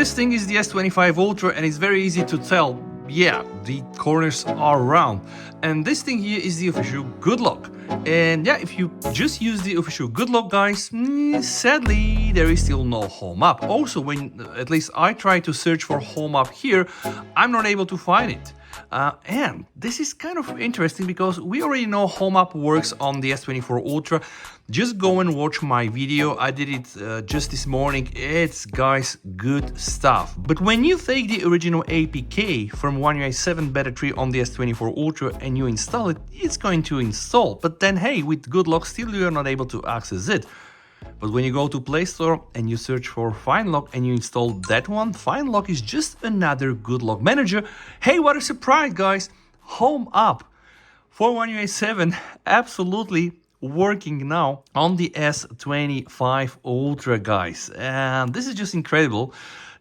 This thing is the S25 Ultra and it's very easy to tell. Yeah, the corners are round. And this thing here is the official Good Lock. And yeah, if you just use the official Good Lock, guys, sadly, there is still no home up. Also, when at least I try to search for home up here, I'm not able to find it. And this is kind of interesting because we already know home up works on the S24 Ultra. Just go and watch my video. I did it just this morning. It's, guys, good stuff. But when you take the original APK from One UI 7 Beta 3 on the S24 Ultra and you install it, it's going to install. But then, hey, with Good Lock, still you are not able to access it. But when you go to Play Store and you search for FineLock and you install that one, FineLock is just another Good Lock manager. Hey, what a surprise, guys! Home up for One UI 7, absolutely working now on the S25 Ultra, guys. And this is just incredible.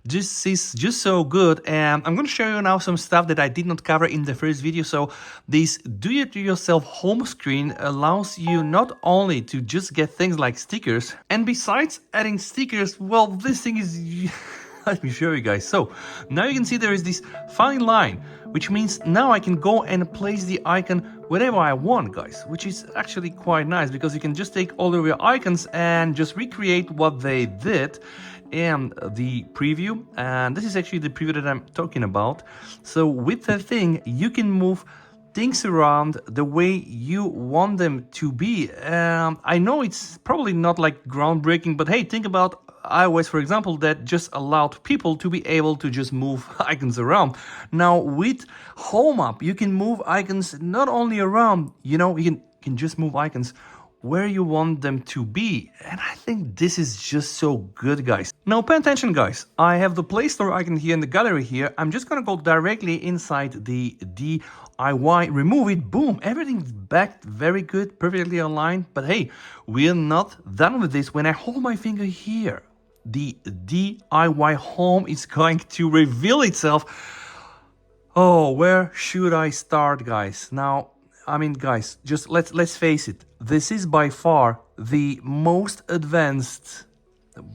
This is just so good, and I'm going to show you now some stuff that I did not cover in the first video. So this do-it-yourself home screen allows you not only to just get things like stickers, and besides adding stickers, well, this thing is... Let me show you guys. So now you can see there is this fine line, which means now I can go and place the icon wherever I want, guys, which is actually quite nice because you can just take all of your icons and just recreate what they did in the preview. And this is actually the preview that I'm talking about. So with that thing, you can move things around the way you want them to be. I know it's probably not like groundbreaking, but hey, think about iOS, for example, that just allowed people to be able to just move icons around. Now with Home Up, you can move icons not only around, you know, you can just move icons where you want them to be. And I think this is just so good, guys. Now pay attention, guys. I have the Play Store icon here in the gallery here. I'm just gonna go directly inside the DIY, remove it, boom, everything's back, very good, perfectly aligned. But hey, we're not done with this. When I hold my finger here, the DIY home is going to reveal itself. Oh, where should I start, guys? Now, I mean, guys, just let's face it. This is by far the most advanced,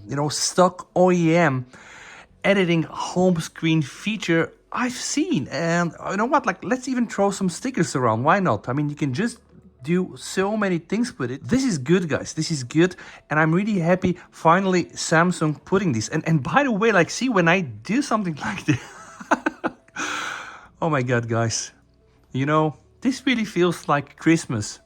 you know, stock OEM editing home screen feature I've seen. And you know what? Like, let's even throw some stickers around. Why not? I mean, you can just do so many things with it. This is good, guys. This is good, and I'm really happy finally Samsung putting this. And by the way, like, see, when I do something like this, oh my god, guys, you know, this really feels like Christmas.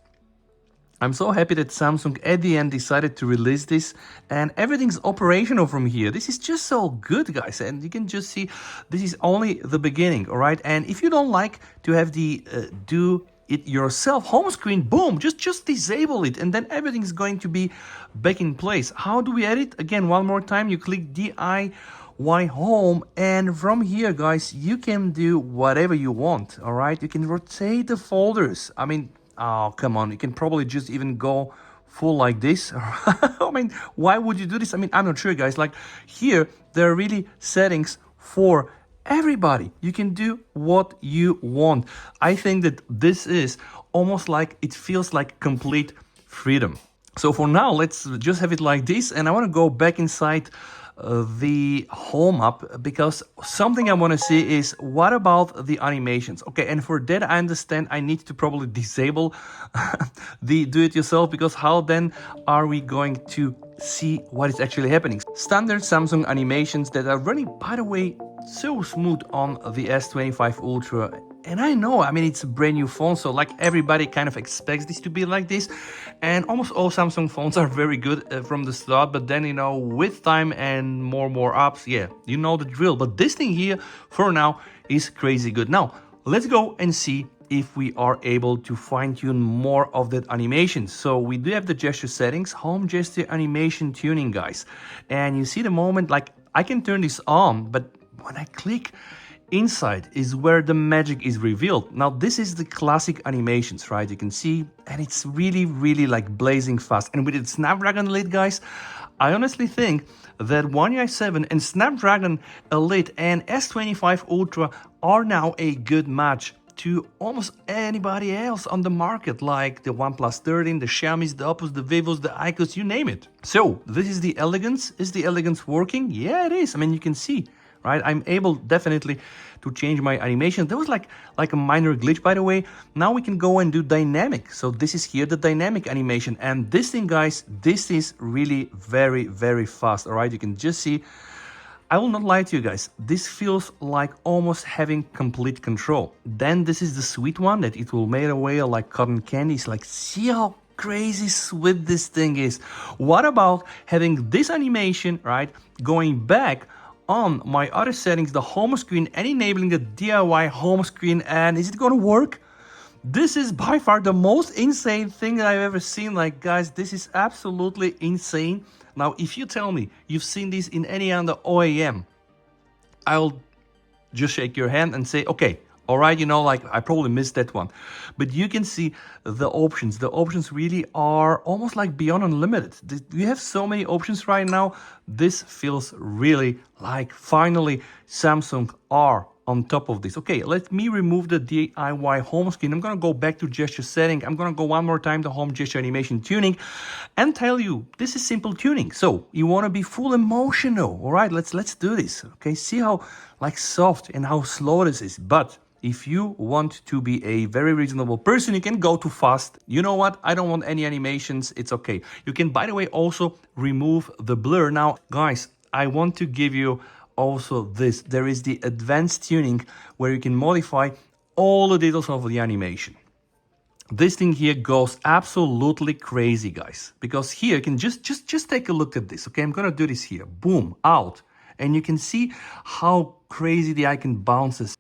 I'm so happy that Samsung at the end decided to release this, and everything's operational from here. This is just so good, guys, and you can just see this is only the beginning, all right? And if you don't like to have the do it yourself home screen, boom, just disable it, and then everything's going to be back in place. How do we edit? Again, one more time, you click DIY home, and from here, guys, you can do whatever you want, all right? You can rotate the folders. I mean, oh, come on, you can probably just even go full like this. I mean, why would you do this? I mean, I'm not sure, guys. Like, here, there are really settings for everybody. You can do what you want. I think that this is almost like, it feels like complete freedom. So for now, let's just have it like this. And I want to go back inside the home up, because something I want to see is, what about the animations? Okay, and for that I understand I need to probably disable the do-it-yourself, because how then are we going to see what is actually happening? Standard Samsung animations that are running, by the way, so smooth on the S25 Ultra. And I know, I mean, it's a brand new phone, so like everybody kind of expects this to be like this. And almost all Samsung phones are very good from the start, but then, you know, with time and more apps, yeah, you know the drill. But this thing here, for now, is crazy good. Now, let's go and see if we are able to fine-tune more of that animation. So we do have the gesture settings, home gesture animation tuning, guys. And you see the moment, like, I can turn this on, but when I click inside is where the magic is revealed. Now, this is the classic animations, right? You can see, and it's really like blazing fast. And with its Snapdragon Elite, guys, I honestly think that One UI 7 and Snapdragon Elite and S25 Ultra are now a good match to almost anybody else on the market, like the OnePlus 13, the Xiaomi's, the Oppos, the Vivos, the Icos, you name it. So this is the elegance. Is the elegance working? Yeah, it is. I mean, you can see right? I'm able definitely to change my animation. There was like a minor glitch, by the way. Now we can go and do dynamic. So this is here the dynamic animation, and this thing, guys, this is really very, very fast. All right, you can just see. I will not lie to you guys, this feels like almost having complete control. Then this is the sweet one that it will make away like cotton candies. Like, see how crazy sweet this thing is. What about having this animation, right, going back on my other settings, the home screen, and enabling the DIY home screen, and is it gonna work? This is by far the most insane thing that I've ever seen. Like, guys, this is absolutely insane. Now, if you tell me you've seen this in any other OEM, I'll just shake your hand and say, okay, all right, you know, like I probably missed that one. But you can see the options. The options really are almost like beyond unlimited. We have so many options right now. This feels really like finally Samsung are on top of this. Okay, let me remove the DIY home screen. I'm gonna go back to gesture setting. I'm gonna go one more time to home gesture animation tuning and tell you this is simple tuning. So you want to be full emotional. All right, let's do this. Okay, see how like soft and how slow this is. But if you want to be a very reasonable person, you can go too fast. You know what? I don't want any animations. It's okay. You can, by the way, also remove the blur. Now, guys, I want to give you also this. There is the advanced tuning where you can modify all the details of the animation. This thing here goes absolutely crazy, guys, because here you can just take a look at this. Okay, I'm gonna do this here. Boom, out. And you can see how crazy the icon bounces.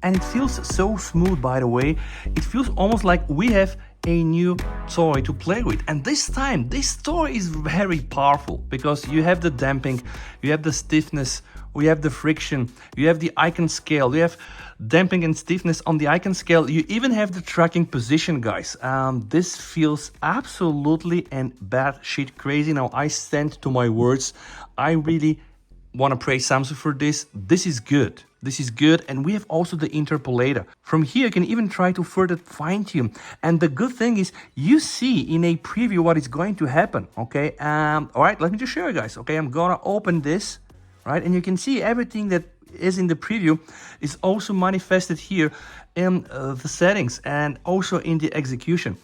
And it feels so smooth, by the way. It feels almost like we have a new toy to play with. And this time, this toy is very powerful because you have the damping, you have the stiffness, we have the friction, you have the icon scale, you have damping and stiffness on the icon scale, you even have the tracking position, guys. This feels absolutely and bad shit crazy. Now, I stand to my words. I really want to praise Samsung for this. This is good. This is good. And we have also the interpolator. From here, you can even try to further fine tune. And the good thing is you see in a preview what is going to happen. Okay. All right. Let me just show you guys. Okay. I'm going to open this. Right. And you can see everything that is in the preview is also manifested here in the settings and also in the execution.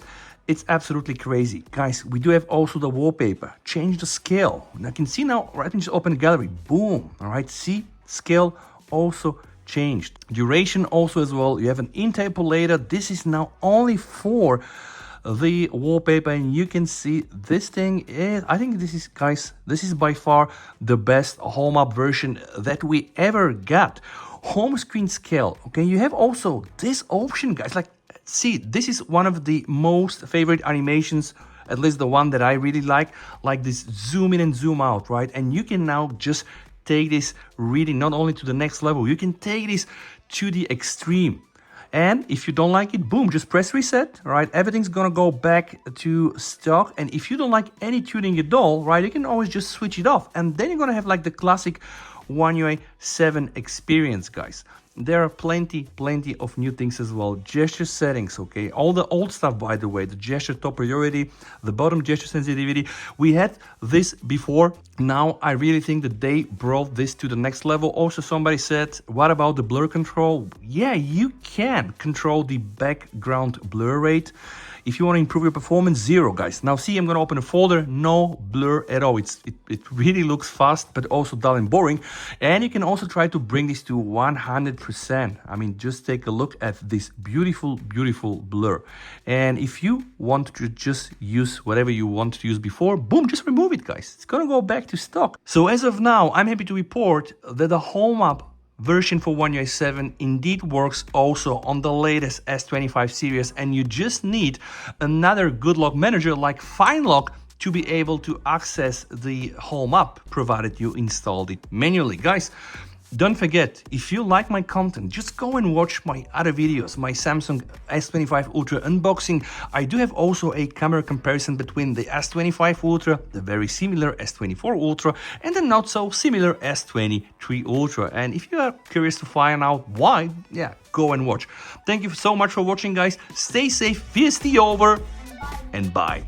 It's absolutely crazy. Guys, we do have also the wallpaper. Change the scale. And I can see now, right, and just open the gallery. Boom. All right, see, scale also changed. Duration also as well. You have an interpolator. This is now only for the wallpaper, and you can see this thing is, I think this is, guys, this is by far the best home up version that we ever got. Home screen scale. Okay, you have also this option, guys, like, see, this is one of the most favorite animations, at least the one that I really like this zoom in and zoom out, right? And you can now just take this really not only to the next level, you can take this to the extreme. And if you don't like it, boom, just press reset, right? Everything's gonna go back to stock. And if you don't like any tuning at all, right, you can always just switch it off. And then you're gonna have like the classic One UI 7 experience, guys. There are plenty of new things as well. Gesture settings, okay? All the old stuff, by the way, the gesture top priority, the bottom gesture sensitivity. We had this before. Now, I really think that they brought this to the next level. Also, somebody said, what about the blur control? Yeah, you can control the background blur rate. If you want to improve your performance, 0, guys. Now see, I'm going to open a folder, no blur at all. It really looks fast, but also dull and boring. And you can also try to bring this to 100%. I mean, just take a look at this beautiful blur. And if you want to just use whatever you want to use before, boom, just remove it, guys. It's going to go back to stock. So as of now, I'm happy to report that the Home Up version for One UI 7 indeed works also on the latest S25 series, and you just need another good lock manager like FineLock to be able to access the Home Up, provided you installed it manually. Guys, don't forget, if you like my content, just go and watch my other videos, my Samsung S25 Ultra unboxing. I do have also a camera comparison between the S25 Ultra, the very similar S24 Ultra, and the not so similar S23 Ultra. And if you are curious to find out why, yeah, go and watch. Thank you so much for watching, guys. Stay safe, VST over, and bye.